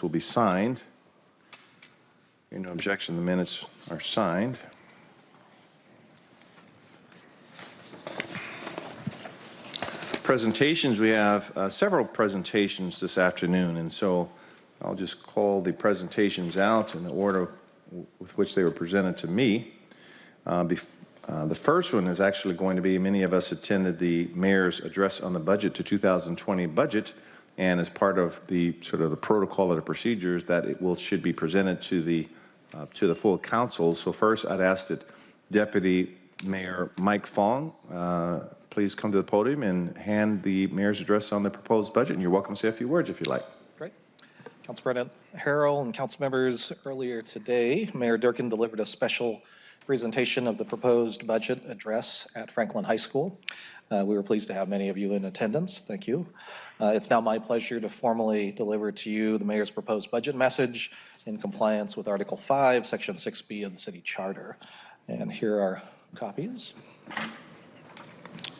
will be signed. Hearing no objection, the minutes are signed. Presentations, we have several presentations this afternoon, and so I'll just call the presentations out in the order with which they were presented to me. The first one is actually going to be, many of us attended the mayor's address on the budget to 2020 budget, and as part of the sort of the protocol of the procedures that should be presented to the full council. So first, I'd ask that Deputy Mayor Mike Fong please come to the podium and hand the mayor's address on the proposed budget, and you're welcome to say a few words if you like. Great. Council President Harrell and council members, earlier today, Mayor Durkin delivered a special presentation of the proposed budget address at Franklin High School. We were pleased to have many of you in attendance. Thank you. It's now my pleasure to formally deliver to you the mayor's proposed budget message in compliance with Article 5, Section 6B of the City Charter. And here are copies.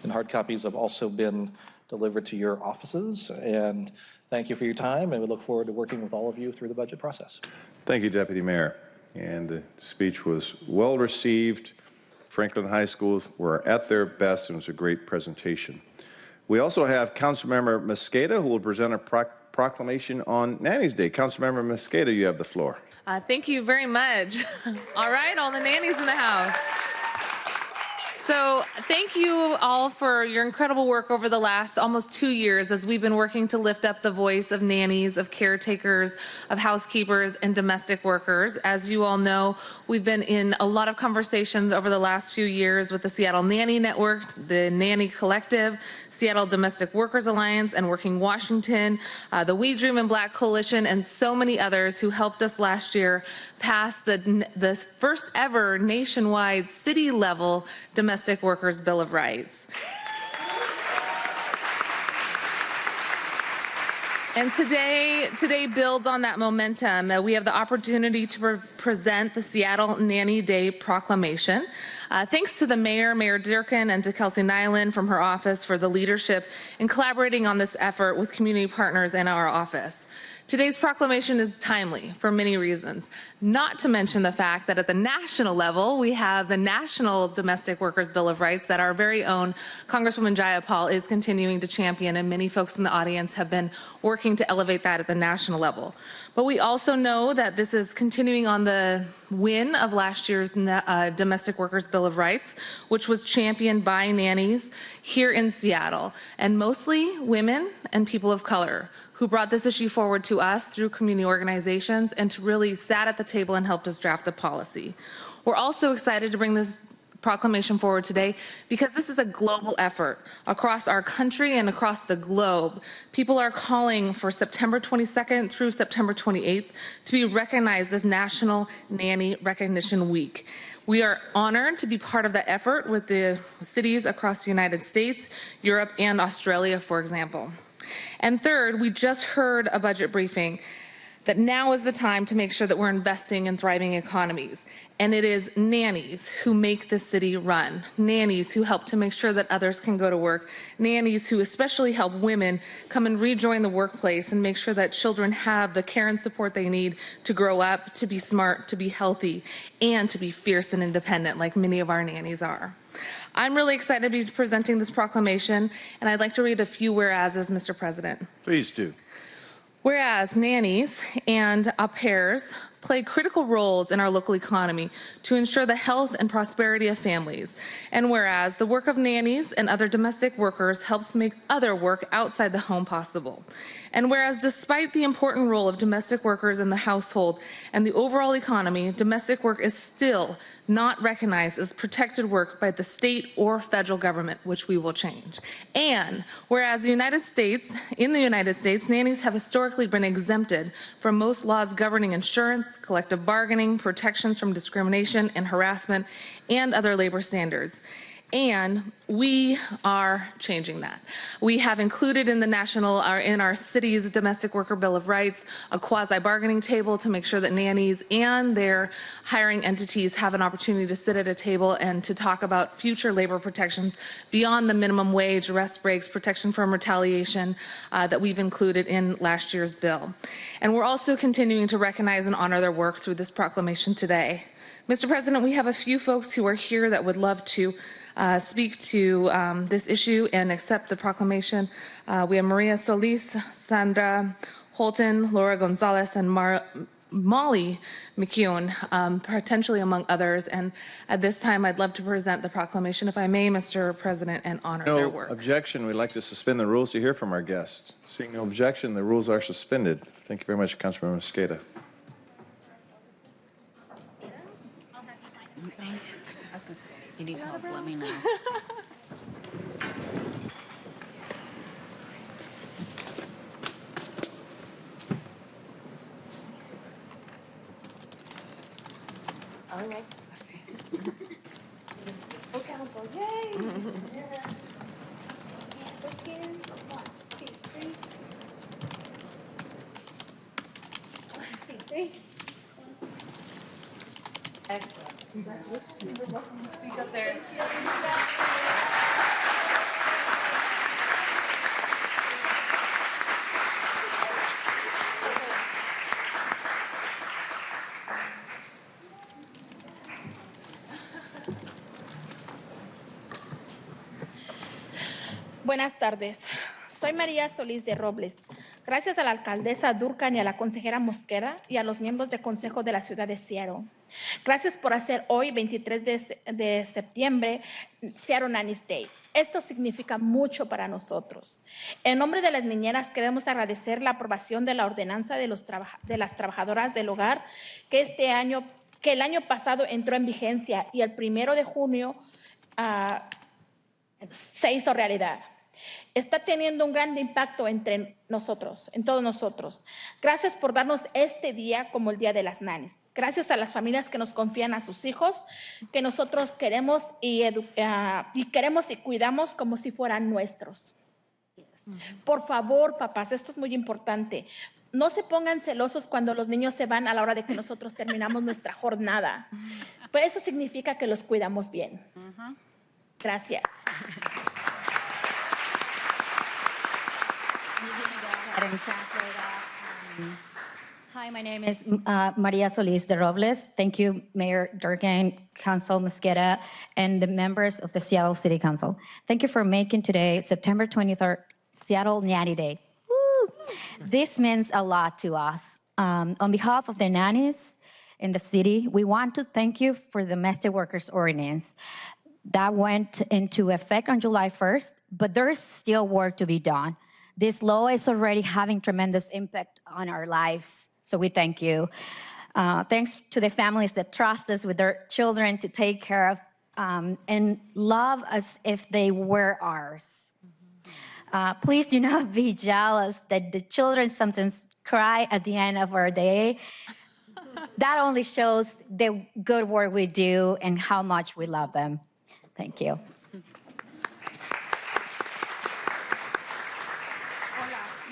And hard copies have also been delivered to your offices. And thank you for your time, and we look forward to working with all of you through the budget process. Thank you, Deputy Mayor. And the speech was well received. Franklin High Schools were at their best, and it was a great presentation. We also have Councilmember Mosqueda, who will present a proclamation on Nanny's Day. Councilmember Mosqueda, you have the floor. Thank you very much. All right, all the nannies in the house. So thank you all for your incredible work over the last almost 2 years as we've been working to lift up the voice of nannies, of caretakers, of housekeepers, and domestic workers. As you all know, we've been in a lot of conversations over the last few years with the Seattle Nanny Network, the Nanny Collective, Seattle Domestic Workers Alliance, and Working Washington, the We Dream in Black Coalition, and so many others who helped us last year pass the first ever nationwide city-level Domestic Workers Bill of Rights. And today builds on that momentum. We have the opportunity to present the Seattle Nanny Day Proclamation. Thanks to the mayor, Mayor Durkin, and to Kelsey Nyland from her office for the leadership in collaborating on this effort with community partners in our office. Today's proclamation is timely for many reasons, not to mention the fact that at the national level, we have the National Domestic Workers Bill of Rights that our very own Congresswoman Jayapal is continuing to champion, and many folks in the audience have been working to elevate that at the national level. But we also know that this is continuing on the win of last year's Domestic Workers Bill of Rights, which was championed by nannies here in Seattle, and mostly women and people of color who brought this issue forward to us through community organizations and to really sat at the table and helped us draft the policy. We're also excited to bring this proclamation forward today because this is a global effort across our country and across the globe. People are calling for September 22nd through September 28th to be recognized as National Nanny Recognition Week. We are honored to be part of that effort with the cities across the United States, Europe, and Australia, for example. And third, we just heard a budget briefing that now is the time to make sure that we're investing in thriving economies. And it is nannies who make the city run, nannies who help to make sure that others can go to work, nannies who especially help women come and rejoin the workplace and make sure that children have the care and support they need to grow up, to be smart, to be healthy, and to be fierce and independent like many of our nannies are. I'm really excited to be presenting this proclamation, and I'd like to read a few whereases, Mr. President. Please do. Whereas nannies and au pairs play critical roles in our local economy to ensure the health and prosperity of families. And whereas the work of nannies and other domestic workers helps make other work outside the home possible. And whereas despite the important role of domestic workers in the household and the overall economy, domestic work is still not recognized as protected work by the state or federal government, which we will change. And whereas in the United States, nannies have historically been exempted from most laws governing insurance, collective bargaining, protections from discrimination and harassment, and other labor standards. And we are changing that. We have included in in our city's domestic worker bill of rights, a quasi-bargaining table to make sure that nannies and their hiring entities have an opportunity to sit at a table and to talk about future labor protections beyond the minimum wage, rest breaks, protection from retaliation that we've included in last year's bill. And we're also continuing to recognize and honor their work through this proclamation today. Mr. President, we have a few folks who are here that would love to speak to this issue and accept the proclamation. We have Maria Solis, Sandra Holton, Laura Gonzalez, and Molly McKeown, potentially among others. And at this time, I'd love to present the proclamation, if I may, Mr. President, and honor their work. No objection. We'd like to suspend the rules to hear from our guests. Seeing no objection, the rules are suspended. Thank you very much, Councilmember Mosqueda. You need help, let me know. All right. Oh, council, yay! One, two, three. Excellent. Speak up there. Buenas tardes. Soy María Solís de Robles. Gracias a la alcaldesa Durkan y a la consejera Mosqueda y a los miembros del Consejo de la Ciudad de Seattle. Gracias por hacer hoy, 23 de septiembre, Seattle Nanny's Day. Esto significa mucho para nosotros. En nombre de las niñeras queremos agradecer la aprobación de la ordenanza de las trabajadoras del hogar que el año pasado entró en vigencia y el 1 de junio se hizo realidad. Está teniendo un gran impacto entre nosotros, en todos nosotros. Gracias por darnos este día como el Día de las Nannies. Gracias a las familias que nos confían a sus hijos, que nosotros queremos y cuidamos como si fueran nuestros. Por favor, papás, esto es muy importante. No se pongan celosos cuando los niños se van a la hora de que nosotros terminamos nuestra jornada. Pues eso significa que los cuidamos bien. Gracias. Hi, my name is Maria Solis de Robles. Thank you, Mayor Durkan, Council Mosqueda, and the members of the Seattle City Council. Thank you for making today, September 23rd, Seattle Nanny Day. Woo! This means a lot to us. On behalf of the nannies in the city, we want to thank you for the Domestic Workers Ordinance that went into effect on July 1st, but there is still work to be done. This law is already having tremendous impact on our lives, so we thank you. Thanks to the families that trust us with their children to take care of and love as if they were ours. Please do not be jealous that the children sometimes cry at the end of our day. That only shows the good work we do and how much we love them. Thank you.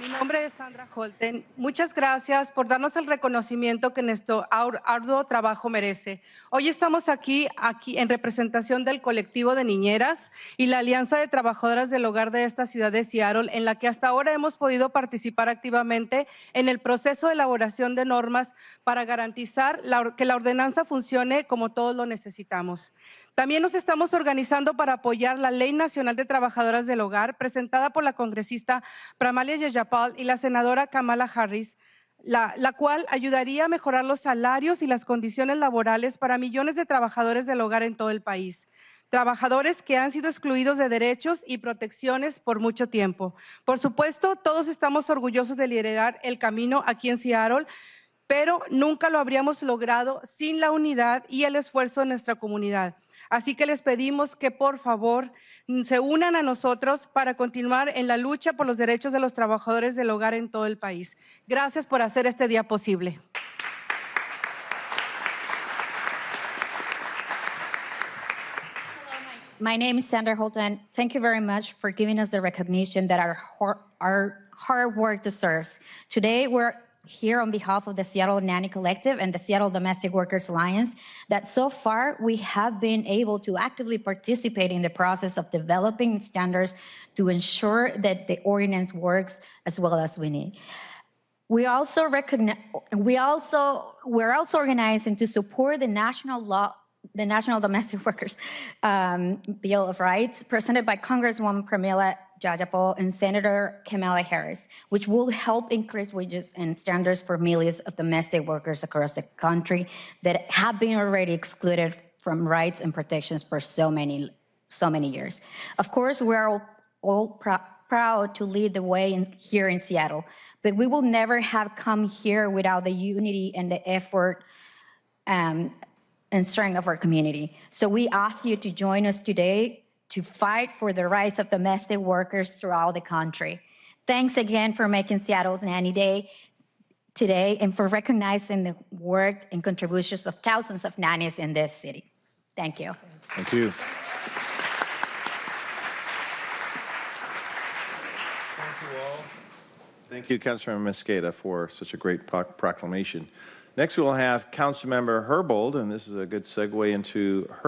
Mi nombre es Sandra Holton. Muchas gracias por darnos el reconocimiento que nuestro arduo trabajo merece. Hoy estamos aquí en representación del colectivo de niñeras y la Alianza de Trabajadoras del Hogar de esta ciudad de Seattle, en la que hasta ahora hemos podido participar activamente en el proceso de elaboración de normas para garantizar que la ordenanza funcione como todos lo necesitamos. También nos estamos organizando para apoyar la Ley Nacional de Trabajadoras del Hogar, presentada por la congresista Pramalia Jayapal y la senadora Kamala Harris, la cual ayudaría a mejorar los salarios y las condiciones laborales para millones de trabajadores del hogar en todo el país. Trabajadores que han sido excluidos de derechos y protecciones por mucho tiempo. Por supuesto, todos estamos orgullosos de liderar el camino aquí en Seattle, pero nunca lo habríamos logrado sin la unidad y el esfuerzo de nuestra comunidad. Así que les pedimos que, por favor, se unan a nosotros para continuar en la lucha por los derechos de los trabajadores del hogar en todo el país. Gracias por hacer este día posible. My name is Sandra Holton. Thank you very much for giving us the recognition that our hard work deserves. Today, we're here on behalf of the Seattle Nanny Collective and the Seattle Domestic Workers Alliance that so far we have been able to actively participate in the process of developing standards to ensure that the ordinance works as well as we need. We're also organizing to support the National Domestic Workers Bill of Rights presented by Congresswoman Pramila Jayapal and Senator Kamala Harris, which will help increase wages and standards for millions of domestic workers across the country that have been already excluded from rights and protections for so many years. Of course, we're all proud to lead the way here in Seattle, but we will never have come here without the unity and the effort and strength of our community. So we ask you to join us today to fight for the rights of domestic workers throughout the country. Thanks again for making Seattle's Nanny Day today and for recognizing the work and contributions of thousands of nannies in this city. Thank you. Thank you. Thank you all. Thank you, Councilmember Mosqueda, for such a great proclamation. Next, we'll have Councilmember Herbold, and this is a good segue into her